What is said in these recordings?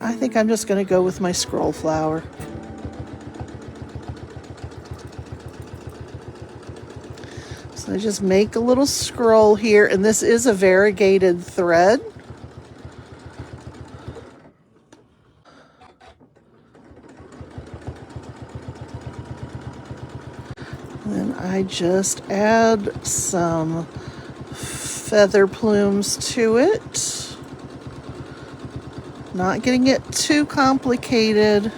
I think I'm just going to go with my scroll flower. So I just make a little scroll here, and this is a variegated thread. Then I just add some feather plumes to it. Not getting it too complicated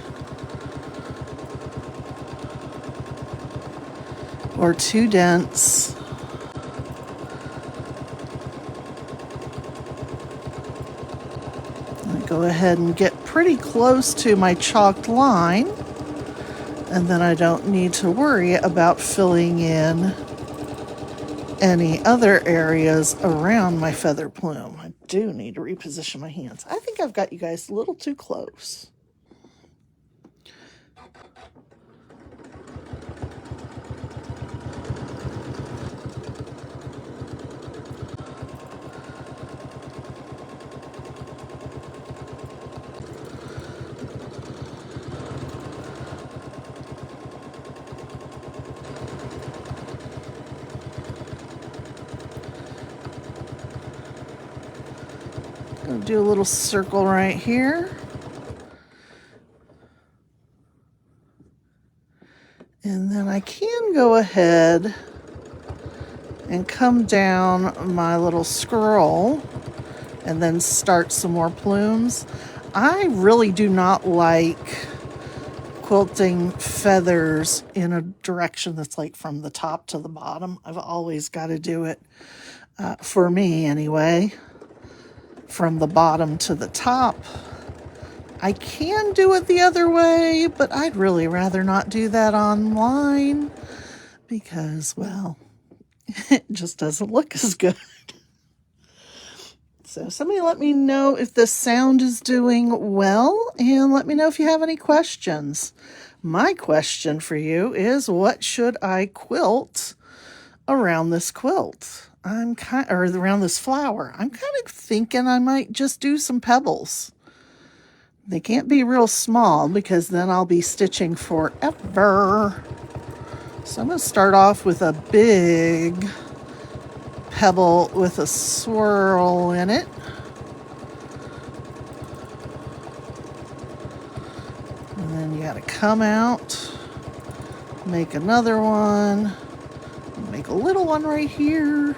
or too dense. I go ahead and get pretty close to my chalked line, and then I don't need to worry about filling in any other areas around my feather plume. I do need to reposition my hands. I think I've got you guys a little too close. Gonna do a little circle right here. And then I can go ahead and come down my little scroll and then start some more plumes. I really do not like quilting feathers in a direction that's like from the top to the bottom. I've always got to do it, for me anyway, from the bottom to the top. I can do it the other way, but I'd really rather not do that online because, well, it just doesn't look as good. So somebody let me know if the sound is doing well, and let me know if you have any questions. My question for you is, what should I quilt around this quilt? Or around this flower. I'm kind of thinking I might just do some pebbles. They can't be real small because then I'll be stitching forever. So I'm going to start off with a big pebble with a swirl in it. And then you got to come out, make another one, make a little one right here.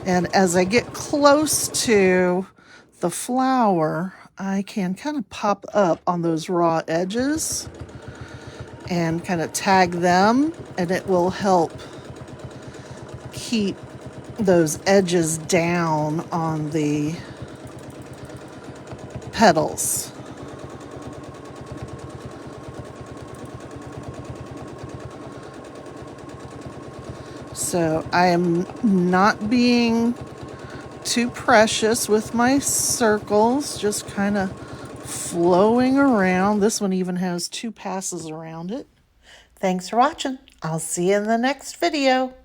And as I get close to the flower, I can kind of pop up on those raw edges and kind of tag them, and it will help keep those edges down on the petals. So I am not being too precious with my circles, just kind of flowing around. This one even has 2 passes around it. Thanks for watching. I'll see you in the next video.